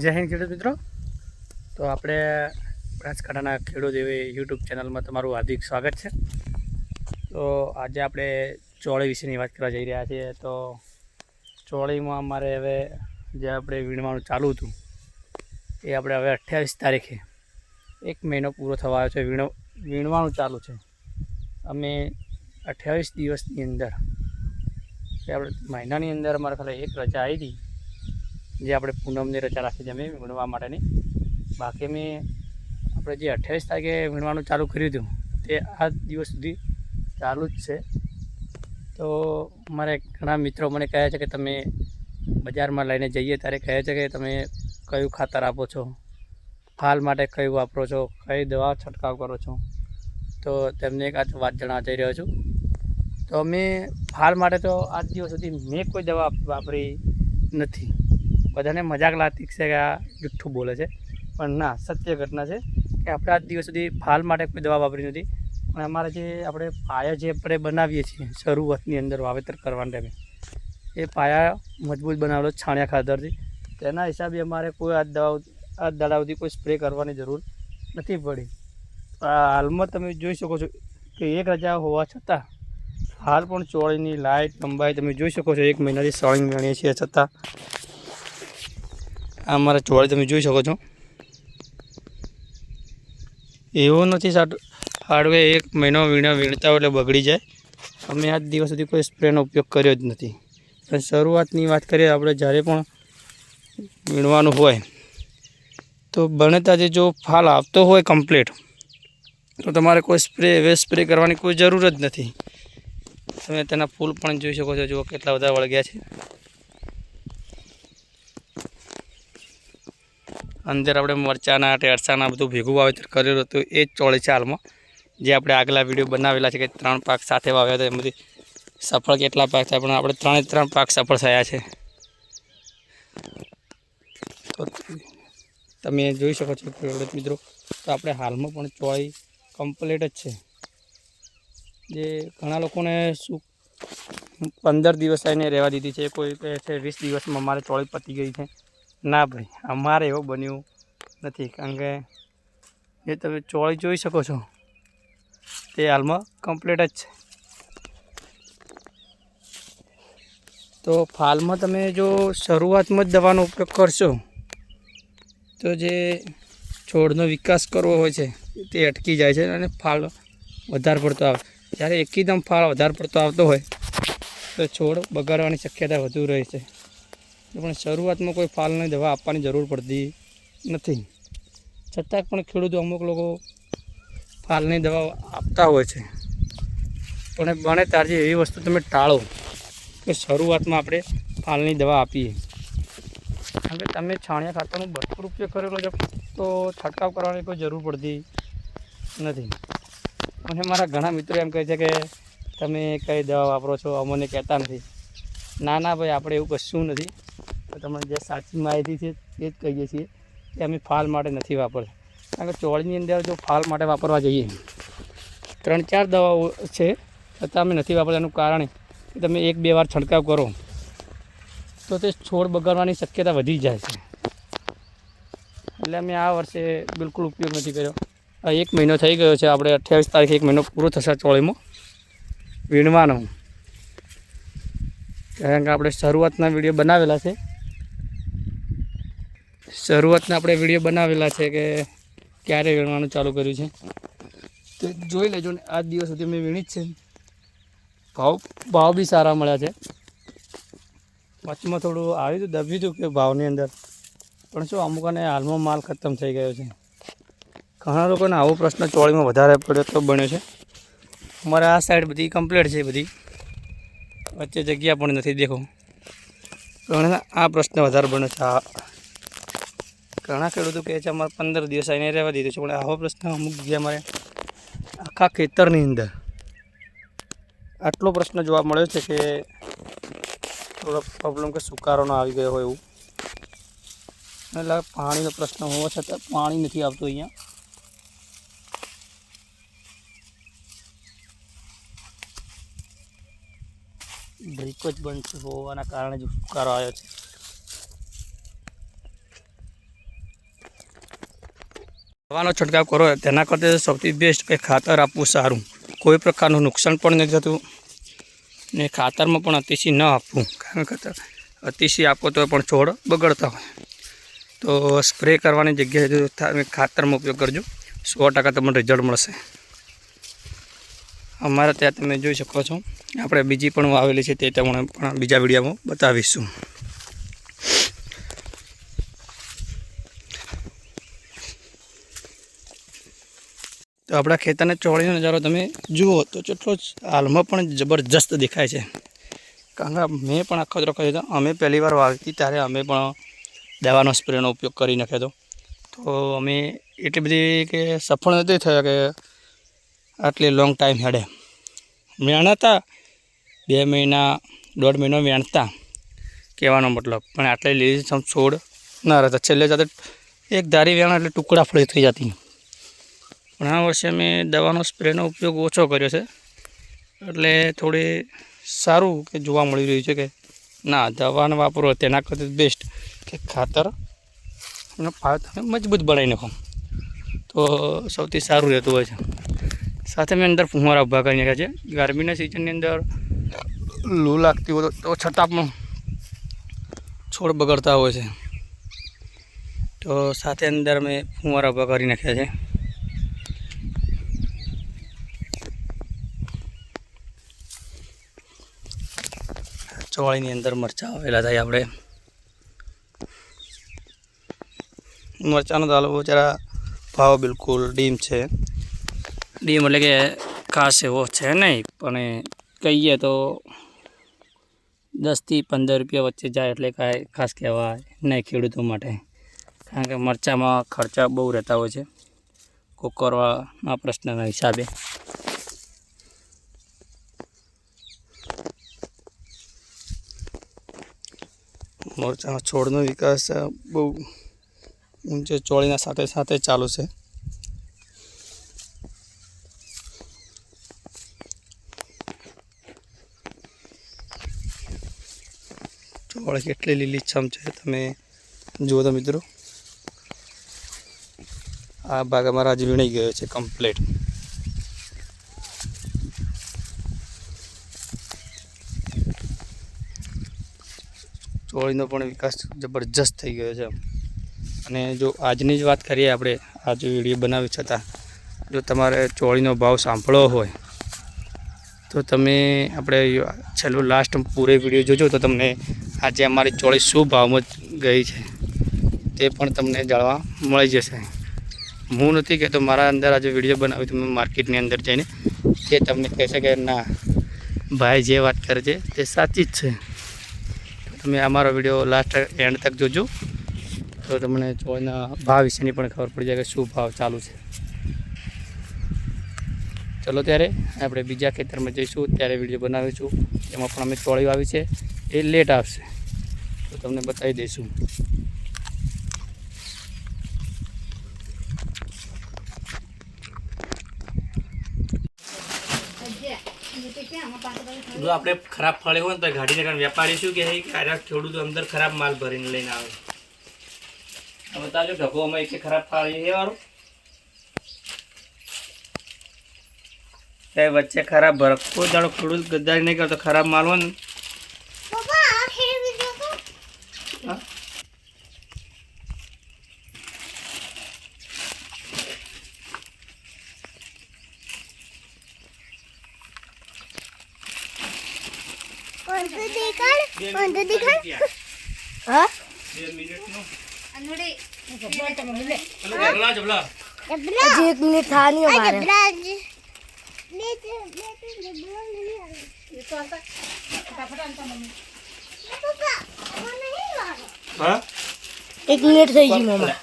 જય હિન્દ ખેડૂત મિત્રો। તો આપણે બનાસકાંઠાના ખેડૂત એવી યુટ્યુબ ચેનલમાં તમારું હાર્દિક સ્વાગત છે। તો આજે આપણે ચોળી વિશેની વાત કરવા જઈ રહ્યા છીએ। તો ચોળીમાં અમારે હવે જે આપણે વીણવાનું ચાલુ હતું એ આપણે હવે 28 તારીખે 1 મહિનો પૂરો થવા આવ્યો છે। વીણવાનું ચાલુ છે। અમે 28 દિવસની અંદર આપણે મહિનાની અંદર અમારે ખાલી એક રજા આવી હતી, જે આપણે પૂનમની રજા રાખી છે અમે વીણવા માટેની। બાકી અમે આપણે જે 28 તારીખે વીણવાનું ચાલુ કર્યું હતું તે આ દિવસ સુધી ચાલુ જ છે। તો મારે ઘણા મિત્રો મને કહે છે કે તમે બજારમાં લઈને જઈએ ત્યારે કહે છે કે તમે કયું ખાતર આપો છો, ફાલ માટે કયું વાપરો છો, કઈ દવા છંટકાવ કરો છો। તો તેમને એક આ વાત જણાવવા જઈ રહ્યો છું। તો અમે ફાલ માટે તો આજ દિવસ સુધી મેં કોઈ દવા વાપરી નથી। બધાને મજાક લાગતી છે કે આ જુઠ્ઠું બોલે છે, પણ ના, સત્ય ઘટના છે કે આપણે આજ દિવસ સુધી ફાલ માટે કોઈ દવા વાપરી નથી। પણ અમારે જે આપણે પાયા જે આપણે બનાવીએ છીએ શરૂઆતની અંદર વાવેતર કરવાના ટાઈમે, એ પાયા મજબૂત બનાવેલો છાણિયા ખાતરથી, તેના હિસાબે અમારે કોઈ આ દાડા સુધી કોઈ સ્પ્રે કરવાની જરૂર નથી પડી। હાલમાં તમે જોઈ શકો છો કે એક રજા હોવા છતાં હાલ પણ ચોળીની લાઇટ લંબાઈ તમે જોઈ શકો છો। 1 મહિનાથી સોળિંગ વીણીએ છીએ છતાં આ અમારા ચોળી તમે જોઈ શકો છો। એવું નથી હાડવે 1 મહિનો વીણતા હોય એટલે બગડી જાય। અમે આજ દિવસ સુધી કોઈ સ્પ્રેનો ઉપયોગ કર્યો જ નથી। પણ શરૂઆતની વાત કરીએ આપણે, જ્યારે પણ વીણવાનું હોય તો બને ત્યાં જો ફાલ આવતો હોય કમ્પ્લીટ, તો તમારે કોઈ સ્પ્રે કરવાની કોઈ જરૂર જ નથી। તમે તેના ફૂલ પણ જોઈ શકો છો, જુઓ કેટલા બધા વળગ્યા છે। અંદર આપણે મરચાના ટેરસાના બધું ભેગું વાવેતર કરેલું હતું એ જ ચોળી છે હાલમાં, જે આપણે આગલા વિડીયો બનાવેલા છે કે 3 પાક સાથે વાવ્યા હતા, એમાંથી સફળ કેટલા પાક થયા, પણ આપણે 3 પાક સફળ થયા છે। તો તમે જોઈ શકો છો ખેડૂત મિત્રો। તો આપણે હાલમાં પણ ચોળી કમ્પ્લીટ જ છે। જે ઘણા લોકોને શું 15 દિવસ આવીને રહેવા દીધી છે, કોઈ કહે છે 20 દિવસમાં અમારે ચોળી પતી ગઈ છે। ના ભાઈ, અમારે એવું બન્યું નથી, કારણ કે જે તમે ચોળી જોઈ શકો છો તે હાલમાં કમ્પ્લીટ જ છે। તો ફાલમાં તમે જો શરૂઆતમાં જ દવાનો ઉપયોગ કરશો તો જે છોડનો વિકાસ કરવો હોય છે તે અટકી જાય છે અને ફાલ વધારે પડતો આવે। જ્યારે એકદમ ફાલ વધારે પડતો આવતો હોય તો છોડ બગાડવાની શક્યતા વધુ રહે છે। પણ શરૂઆતમાં કોઈ ફાલની દવા આપવાની જરૂર પડતી નથી, છતાં પણ ખેડૂતો અમુક લોકો ફાલની દવા આપતા હોય છે। પણ બને ત્યારથી એવી વસ્તુ તમે ટાળો કે શરૂઆતમાં આપણે ફાલની દવા આપીએ, કારણ કે તમે છાણિયા ખાતરનો ભરપૂર ઉપયોગ કરેલો છે તો છંટકાવ કરવાની કોઈ જરૂર પડતી નથી। અને મારા ઘણા મિત્રો એમ કહે છે કે તમે કઈ દવા વાપરો છો, અમને કહેતા નથી। ના ભાઈ, આપણે એવું કશું નથી। તો તમને જે સાચી માહિતી છે એ જ કહીએ છીએ કે અમે ફાલ માટે નથી વાપરતા, કારણ કે ચોળીની અંદર જો ફાલ માટે વાપરવા જઈએ 3-4 દવાઓ છે, છતાં અમે નથી વાપરતા। એનું કારણ કે તમે 1-2 વાર છંટકાવ કરો તો તે છોડ બગાડવાની શક્યતા વધી જાય છે। એટલે અમે આ વર્ષે બિલકુલ ઉપયોગ નથી કર્યો। 1 મહિનો થઈ ગયો છે, આપણે 28 તારીખે 1 મહિનો પૂરો થશે ચોળીમાં વીણવાનો, કારણ કે આપણે શરૂઆતના વિડીયો બનાવેલા છે। કે ક્યારે વીણવાનું ચાલુ કર્યું છે તો જોઈ લેજો ને। આજ દિવસ સુધી મેં વીણી જ છે। ભાવ બી સારા મળ્યા છે। વચમાં થોડું આવ્યું હતું, દબ્યું હતું કે ભાવની અંદર, પણ શું અમુકને હાલમાં માલ ખતમ થઈ ગયો છે। ઘણા લોકોને આવો પ્રશ્ન ચોળીમાં વધારે પડ્યો તો બન્યો છે। અમારે આ સાઈડ બધી કમ્પ્લીટ છે, બધી વચ્ચે જગ્યા પણ નથી દેખો, પણ આ પ્રશ્ન વધારે બન્યો છે। ઘણા ખેડૂતો કહે છે અમારે 15 દિવસ આવીને રહેવા દીધું છે, પણ આવો પ્રશ્ન અમુક જગ્યાએ અમારે આખા ખેતરની અંદર આટલો પ્રશ્ન જોવા મળ્યો છે કે થોડો પ્રોબ્લેમ કે સુકારો ન આવી ગયો હોય એવું, એટલે પાણીનો પ્રશ્ન હોવા છતાં પાણી નથી આવતું અહીંયા। બ્રેક જ બંધ હોવાના કારણે જ સુકારો આવ્યો છે। દવાનો છંટકાવ કરો તેના કરતાં સૌથી બેસ્ટ કે ખાતર આપવું સારું. કોઈ પ્રકારનું નુકસાન પણ નથી થતું ને ખાતરમાં પણ અતિશય ન આપવું, કારણ કે અતિશય આપો તો પણ છોડ બગડતા હોય. તો સ્પ્રે કરવાની જગ્યાએ તમે ખાતરમાં ઉપયોગ કરજો, 100% તમને રિઝલ્ટ મળશે. અમારે ત્યાં તમે જોઈ શકો છો, આપણે બીજી પણ વાવેલી છે તે તમને પણ બીજા વિડીયોમાં બતાવીશું. તો આપણા ખેતરને ચોળીનો નજારો તમે જુઓ તો જેટલો હાલમાં પણ જબરજસ્ત દેખાય છે. કારણ કે મેં પણ આખો જ કહ્યું હતો, અમે પહેલી વાર વાવી ત્યારે અમે પણ દવાનો સ્પ્રેનો ઉપયોગ કરી નાખ્યો હતો. તો અમે એટલી બધી કે સફળ નથી થયા કે આટલી લોંગ ટાઈમ હેડે વેણતા 2 મહિના 1.5 મહિનો વેણતા કહેવાનો મતલબ, પણ આટલી લીલી છોડ ના રહેતા. છેલ્લે જતા એક ધારી વેણ એટલે ટુકડા ફળી થઈ જતી. પણ આ વર્ષે અમે દવાનો સ્પ્રેનો ઉપયોગ ઓછો કર્યો છે, એટલે થોડી સારું કે જોવા મળી રહ્યું છે કે ના દવાને વાપરો તેના કરતાં બેસ્ટ કે ખાતર એનો પાયો તમે મજબૂત બનાવી નાખો તો સૌથી સારું રહેતું હોય છે. સાથે મેં અંદર ફુવારા ઊભા કરી નાખ્યા છે. ગરમીના સિઝનની અંદર લૂ લાગતી હોય તો છતાં પણ છોડ બગડતા હોય છે, તો સાથે અંદર મેં ફુવારા ઊભા કરી નાખ્યા છે. ચોળીની અંદર મરચાં આવેલા થાય. આપણે મરચાંનો દાલો જરા ભાવ બિલકુલ ડીમ છે. ડીમ એટલે કે ખાસ એવો છે નહીં, પણ કહીએ તો 10 થી 15 રૂપિયા વચ્ચે જાય એટલે કાંઈ ખાસ કહેવાય નહીં ખેડૂતો માટે. કારણ કે મરચાંમાં ખર્ચા બહુ રહેતા હોય છે કોકરવાના પ્રશ્નના હિસાબે. મરચાંનો છોડનો વિકાસ બહુ ઊંચે ચોળીના સાથે સાથે ચાલુ છે. ચોળી કેટલી લીલીછમ છે તમે જુઓ તો મિત્રો. આ ભાગ અમારા આજે વીણાઈ ગયો છે કમ્પ્લીટ. ચોળીનો પણ વિકાસ જબરજસ્ત થઈ ગયો છે. અને જો આજની જ વાત કરીએ આપણે, આ જો વિડીયો બનાવી છતાં જો તમારે ચોળીનો ભાવ સાંભળવો હોય તો તમે આપણે છેલ્લું લાસ્ટ પૂરે વિડીયો જોજો તો તમને આજે અમારી ચોળી શું ભાવમાં ગઈ છે તે પણ તમને જાણવા મળી જશે. હું નથી કહેતો, મારા અંદર આજે વિડીયો બનાવી તમે માર્કેટની અંદર જઈને તે તમને કહેશે કે ના ભાઈ જે વાત કરે છે તે સાચી જ છે. તમે અમારો વિડીયો લાસ્ટ એન્ડ તક જોજો તો તમને ચોળીના ભાવ વિશેની પણ ખબર પડી જાય કે શું ભાવ ચાલુ છે. ચલો ત્યારે આપણે બીજા ખેતરમાં જઈશું, ત્યારે વિડીયો બનાવીશું. એમાં પણ અમે ચોળી વાવી છે, એ લેટ આવશે તો તમને બતાવી દઈશું. જો આપણે ખરાબ ફળે હોય ને તો ગાડીને કારણ વેપારી શું કહે કે આ ખેડૂતો અંદર ખરાબ માલ ભરીને લઈને આવે. બતાવજો ઢગો અમે એક ખરાબ ફાળી છે વાળું એ વચ્ચે ખરાબ ભર. કોઈ દાડો ખેડૂત ગદ્દારી નહીં કરતો, ખરાબ માલ હોય ને एक मिनट થઈ ગઈ મમ્મા.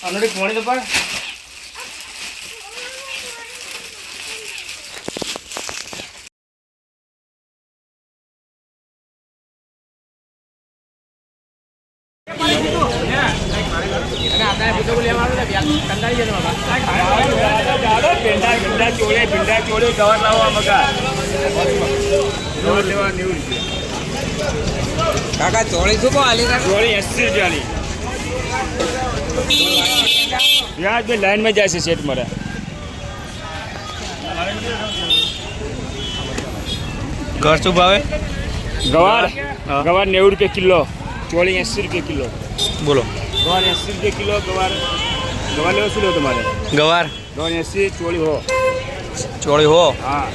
અનોડી પાણી તો પણ કાકા ચોળી શું આલી? ચોળી 80 રૂપિયા. यहाँ पे लाइन में जैसे सेट मरे ઘર શું ભાવે गवार हाँ। गवार 90 रुपये किलो चोली 80 रुपये किलो બોલો गवार 80 रुपये किलो गवार गवार ले શું લો તમારે ગવાર गवार 80 ચોળી હો ચોળી હો હા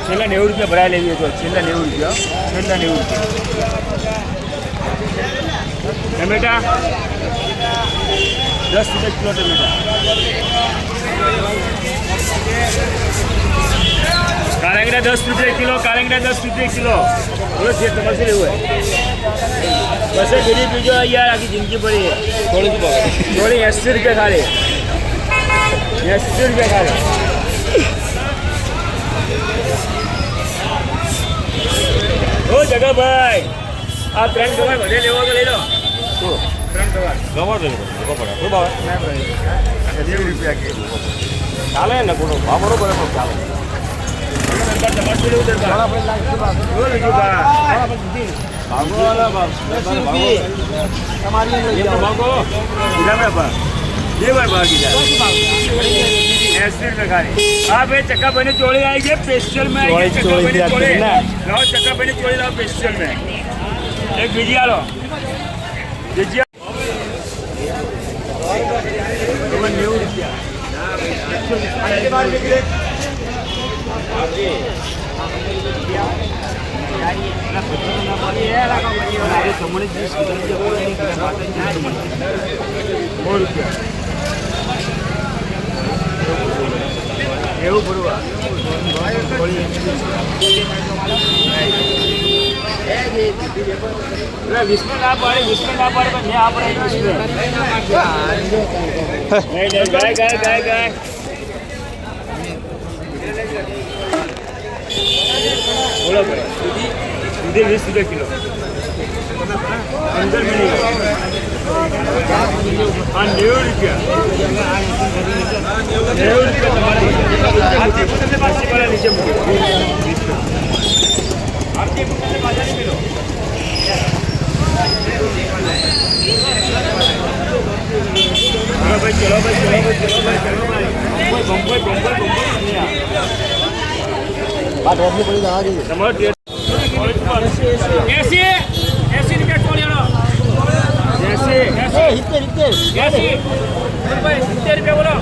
છેલ્લા 90 રૂપિયા ભરાય લેવી તો છેલ્લા 90 રૂપિયા છેલ્લા 90 રૂપિયા ટમેટા 10 રૂપિયા કિલો ટમેટા કાળંગડા 10 રૂપિયા કિલો કાળંગડા 10 રૂપિયા કિલો બોલો જે તમારે શું લેવું હોય બસ ગરીબ બીજો યાર આખી જિંદગી પડી થોડી 80 રૂપિયા ખાલી 80 રૂપિયા ખાલી ઓ જગાભાઈ આ 3 ગવાર વધે લેવો તો લઈ લો શું 3 ગવાર ગવાર લઈ લો પડે શું ભાવે 90 રૂપિયા કિલો ચાલે ને કોનો ભાવ બરોબર હતો ચાલે તમારે લેવું દરકાર બોલ બીજું બા તમારી ભાગો કીધા મેં બા બે વાર ભાગ કીધા 80 રૂપિયા ખાલી હા ભાઈ ચક્કા બની ચોળી આવી ગઈ સ્પેશિયલ में आई है चक्का बनी ચોળી लाओ चक्का बनी ચોળી लाओ स्पेशल में एक बीजी आलो बीजी 90 રૂપિયા એવું ભરવા વિસ્મે ના પાડે પણ મેં આપણે ગાય ગાય ગાય ગાય બોલો ભાઈ દૂધી 20 રૂપિયા કિલો 15 મિનિટ આ 90 રૂપિયા 90 રૂપિયા તમારે નીચે મૂકી आपके पुस्तक बाजार में मिलो चलो भाई चलो भाई चलो भाई चलो भाई चलो भाई बम्बई बम्बई बम्बई बात रोकनी पड़ी आ गई समझ 80 रुपया टोली लो 80 रुपया बोलो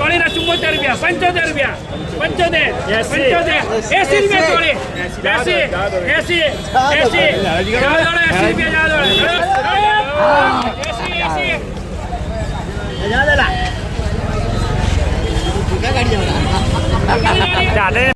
71 रुपया 75 रुपया 80